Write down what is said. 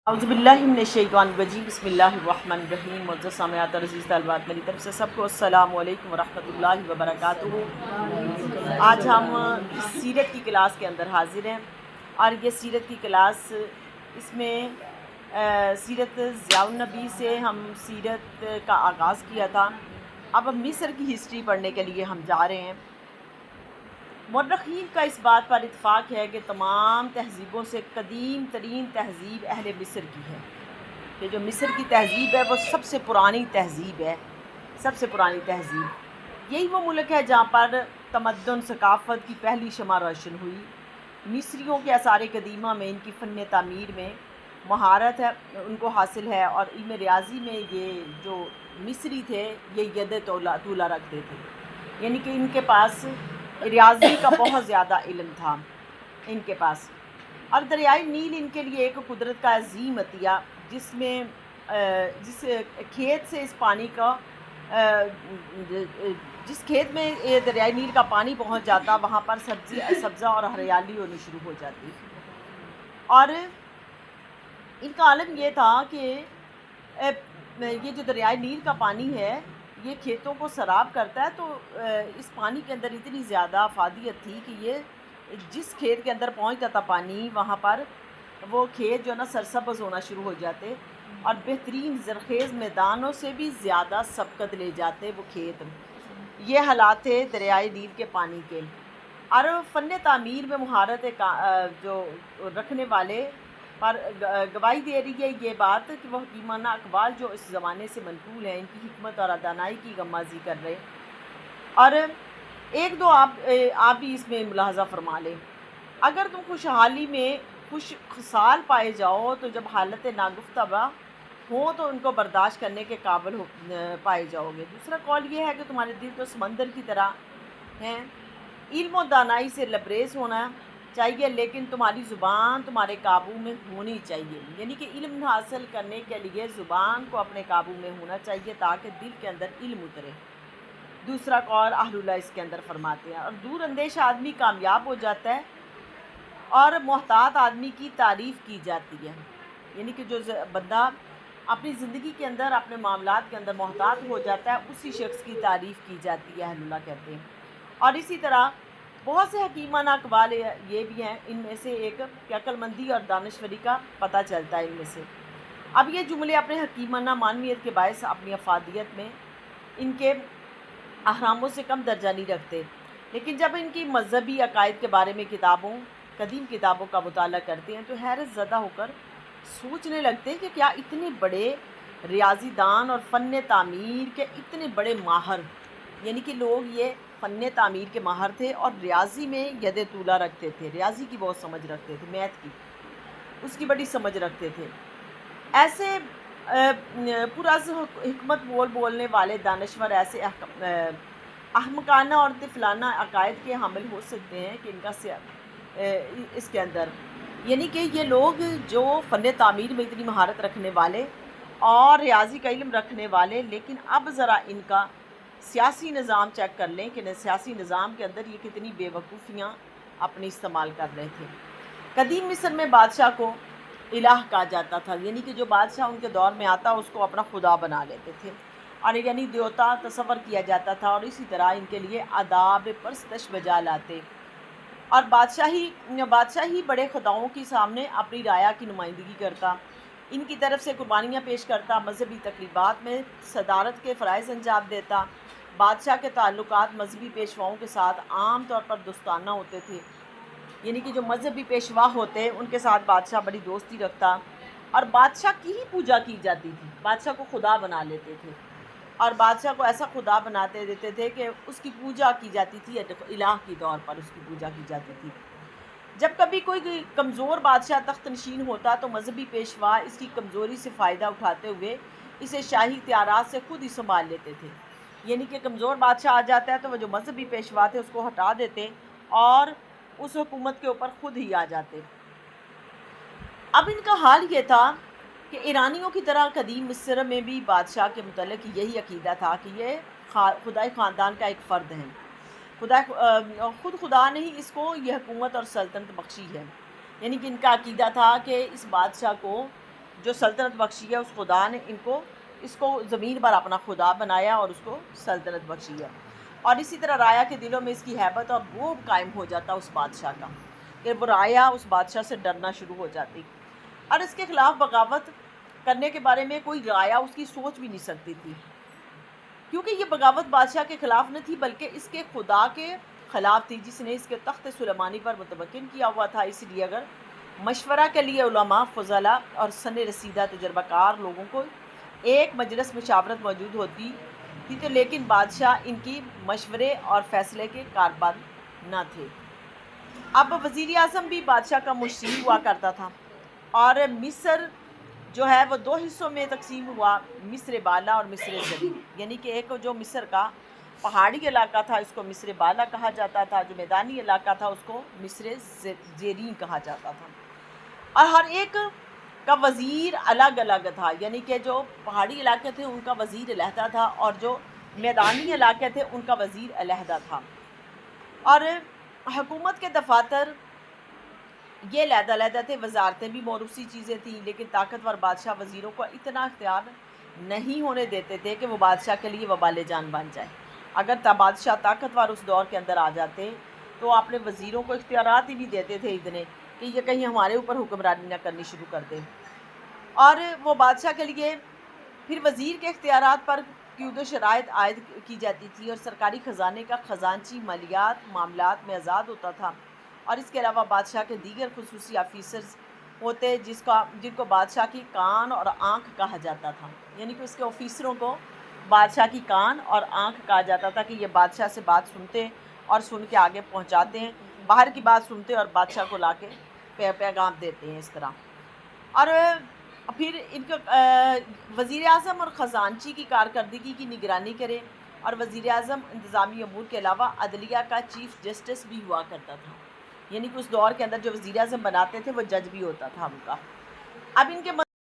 اعوذ باللہ من الشیطان الرجیم بسم اللہ الرحمن الرحیم۔ معزز سامعات اور عزیز طالبات، میری طرف سے سب کو السلام علیکم ورحمۃ اللہ وبرکاتہ۔ آج ہم سیرت کی کلاس کے اندر حاضر ہیں، اور یہ سیرت کی کلاس اس میں سیرت ضیاء النبی سے ہم سیرت کا آغاز کیا تھا۔ اب ہم مصر کی ہسٹری پڑھنے کے لیے ہم جا رہے ہیں۔ مورخین کا اس بات پر اتفاق ہے کہ تمام تہذیبوں سے قدیم ترین تہذیب اہل مصر کی ہے، کہ جو مصر کی تہذیب ہے وہ سب سے پرانی تہذیب ہے، سب سے پرانی تہذیب۔ یہی وہ ملک ہے جہاں پر تمدن ثقافت کی پہلی شمع روشن ہوئی۔ مصریوں کے آثار قدیمہ میں ان کی فن تعمیر میں مہارت ہے، ان کو حاصل ہے، اور علم ریاضی میں یہ جو مصری تھے یہ ید طولہ رکھتے تھے، یعنی کہ ان کے پاس ریاضی کا بہت زیادہ علم تھا ان کے پاس۔ اور دریائے نیل ان کے لیے ایک قدرت کا عظیم عطیہ، جس کھیت سے اس پانی کا جس کھیت میں دریائے نیل کا پانی پہنچ جاتا، وہاں پر سبزہ اور ہریالی ہونی شروع ہو جاتی۔ اور ان کا عالم یہ تھا کہ یہ جو دریائے نیل کا پانی ہے یہ کھیتوں کو سراب کرتا ہے، تو اس پانی کے اندر اتنی زیادہ افادیت تھی کہ یہ جس کھیت کے اندر پہنچتا تھا پانی، وہاں پر وہ کھیت جو ہے نا سرسبز ہونا شروع ہو جاتے، اور بہترین زرخیز میدانوں سے بھی زیادہ سبقت لے جاتے وہ کھیت۔ یہ حالات تھے دریائے نیل کے پانی کے۔ اور فن تعمیر میں مہارت جو رکھنے والے پر گواہی دے رہی ہے یہ بات کہ وہ حکیمانہ اقوال جو اس زمانے سے منقول ہیں، ان کی حکمت اور دانائی کی غمازی کر رہے۔ اور ایک دو آپ بھی اس میں ملاحظہ فرما لیں۔ اگر تم خوشحالی میں خوش خصال پائے جاؤ تو جب حالت ناگفتہ ہو تو ان کو برداشت کرنے کے قابل پائے جاؤ گے۔ دوسرا قول یہ ہے کہ تمہارے دل تو سمندر کی طرح ہیں، علم و دانائی سے لبریز ہونا چاہیے، لیکن تمہاری زبان تمہارے قابو میں ہونی چاہیے، یعنی کہ علم حاصل کرنے کے لیے زبان کو اپنے قابو میں ہونا چاہیے تاکہ دل کے اندر علم اترے۔ دوسرا قول اہل اللہ اس کے اندر فرماتے ہیں۔ اور دور اندیش آدمی کامیاب ہو جاتا ہے اور محتاط آدمی کی تعریف کی جاتی ہے، یعنی کہ جو بندہ اپنی زندگی کے اندر اپنے معاملات کے اندر محتاط ہو جاتا ہے اسی شخص کی تعریف کی جاتی ہے، اہل اللہ کہتے ہیں۔ اور اسی طرح بہت سے حکیمانہ اقوال یہ بھی ہیں، ان میں سے ایک کہ عقل مندی اور دانشوری کا پتہ چلتا ہے ان میں سے۔ اب یہ جملے اپنے حکیمانہ معنویت کے باعث اپنی افادیت میں ان کے احراموں سے کم درجہ نہیں رکھتے، لیکن جب ان کی مذہبی عقائد کے بارے میں قدیم کتابوں کا مطالعہ کرتے ہیں تو حیرت زدہ ہو کر سوچنے لگتے ہیں کہ کیا اتنے بڑے ریاضی دان اور فن تعمیر کے اتنے بڑے ماہر، یعنی کہ لوگ یہ فن تعمیر کے ماہر تھے اور ریاضی میں ید طولہ رکھتے تھے، ریاضی کی بہت سمجھ رکھتے تھے، میتھ کی اس کی بڑی سمجھ رکھتے تھے۔ ایسے پراز حکمت بولنے والے دانشور ایسے احمقانہ اور طفلانہ عقائد کے حامل ہو سکتے ہیں کہ ان کا اس کے اندر، یعنی کہ یہ لوگ جو فن تعمیر میں اتنی مہارت رکھنے والے اور ریاضی کا علم رکھنے والے، لیکن اب ذرا ان کا سیاسی نظام چیک کر لیں کہ سیاسی نظام کے اندر یہ کتنی بے وقوفیاں اپنی استعمال کر رہے تھے۔ قدیم مصر میں بادشاہ کو الہ کہا جاتا تھا، یعنی کہ جو بادشاہ ان کے دور میں آتا اس کو اپنا خدا بنا لیتے تھے، اور یعنی دیوتا تصور کیا جاتا تھا، اور اسی طرح ان کے لیے آداب پرستش بجا لاتے، اور بادشاہی بڑے خداؤں کے سامنے اپنی رایا کی نمائندگی کرتا، ان کی طرف سے قربانیاں پیش کرتا، مذہبی تقریبات میں صدارت کے فرائض انجام دیتا۔ بادشاہ کے تعلقات مذہبی پیشواؤں کے ساتھ عام طور پر دوستانہ ہوتے تھے، یعنی کہ جو مذہبی پیشوا ہوتے ان کے ساتھ بادشاہ بڑی دوستی رکھتا، اور بادشاہ کی ہی پوجا کی جاتی تھی، بادشاہ کو خدا بنا لیتے تھے، اور بادشاہ کو ایسا خدا بناتے دیتے تھے کہ اس کی پوجا کی جاتی تھی، الہ کی طور پر اس کی پوجا کی جاتی تھی۔ جب کبھی کوئی کمزور بادشاہ تخت نشین ہوتا تو مذہبی پیشوا اس کی کمزوری سے فائدہ اٹھاتے ہوئے اسے شاہی اختیارات سے خود ہی سنبھال لیتے تھے، یعنی کہ کمزور بادشاہ آ جاتا ہے تو وہ جو مذہبی پیشوا تھے اس کو ہٹا دیتے اور اس حکومت کے اوپر خود ہی آ جاتے۔ اب ان کا حال یہ تھا کہ ایرانیوں کی طرح قدیم مصر میں بھی بادشاہ کے متعلق یہی عقیدہ تھا کہ یہ خدائی خاندان کا ایک فرد ہے، خود خدا نے ہی اس کو یہ حکومت اور سلطنت بخشی ہے، یعنی کہ ان کا عقیدہ تھا کہ اس بادشاہ کو جو سلطنت بخشی ہے اس خدا نے اس کو زمین پر اپنا خدا بنایا اور اس کو سلطنت بخشی ہے. اور اسی طرح رایا کے دلوں میں اس کی ہیبت اور رعب قائم ہو جاتا اس بادشاہ کا کہ وہ رایا اس بادشاہ سے ڈرنا شروع ہو جاتی اور اس کے خلاف بغاوت کرنے کے بارے میں کوئی رایا اس کی سوچ بھی نہیں سکتی تھی، کیونکہ یہ بغاوت بادشاہ کے خلاف نہ تھی بلکہ اس کے خدا کے خلاف تھی جس نے اس کے تخت سلیمانی پر متمکن کیا ہوا تھا. اس لیے اگر مشورہ کے لیے علماء، فضلاء اور سن رسیدہ تجربہ کار لوگوں کو ایک مجلس مشاورت موجود ہوتی تھی تو لیکن بادشاہ ان کی مشورے اور فیصلے کے کاربند نہ تھے. اب وزیر اعظم بھی بادشاہ کا مشیر ہوا کرتا تھا اور مصر جو ہے وہ 2 حصوں میں تقسیم ہوا، مصر بالا اور مصر زمین. یعنی کہ ایک جو مصر کا پہاڑی علاقہ تھا اس کو مصر بالا کہا جاتا تھا، جو میدانی علاقہ تھا اس کو مصر زیرین کہا جاتا تھا، اور ہر ایک کا وزیر الگ الگ تھا. یعنی کہ جو پہاڑی علاقے تھے ان کا وزیر علیحدہ تھا اور جو میدانی علاقے تھے ان کا وزیر علیحدہ تھا. اور حکومت کے دفاتر یہ علیحدہ علیحدہ تھے. وزارتیں بھی موروثی چیزیں تھیں لیکن طاقتور بادشاہ وزیروں کو اتنا اختیار نہیں ہونے دیتے تھے کہ وہ بادشاہ کے لیے وبال جان بن جائے. اگر بادشاہ طاقتور اس دور کے اندر آ جاتے تو اپنے وزیروں کو اختیارات ہی نہیں دیتے تھے اتنے کہ یہ کہیں ہمارے اوپر حکمرانی نہ کرنی شروع کر دیں. اور وہ بادشاہ کے لیے پھر وزیر کے اختیارات پر قیود و شرائط عائد کی جاتی تھی اور سرکاری خزانے کا خزانچی مالیات معاملات میں آزاد ہوتا تھا. اور اس کے علاوہ بادشاہ کے دیگر خصوصی آفیسرز ہوتے جن کو بادشاہ کی کان اور آنکھ کہا جاتا تھا. یعنی کہ اس کے آفیسروں کو بادشاہ کی کان اور آنکھ کہا جاتا تھا کہ یہ بادشاہ سے بات سنتے اور سن کے آگے پہنچاتے ہیں، باہر کی بات سنتے اور بادشاہ کو لا کے پیغام دیتے ہیں اس طرح. اور پھر ان کو وزیر اعظم اور خزانچی کی کارکردگی کی نگرانی کرے، اور وزیر اعظم انتظامی امور کے علاوہ عدلیہ کا چیف جسٹس بھی ہوا کرتا تھا. یعنی کہ اس دور کے اندر جو وزیر اعظم بناتے تھے وہ جج بھی ہوتا تھا ان کا. اب ان کے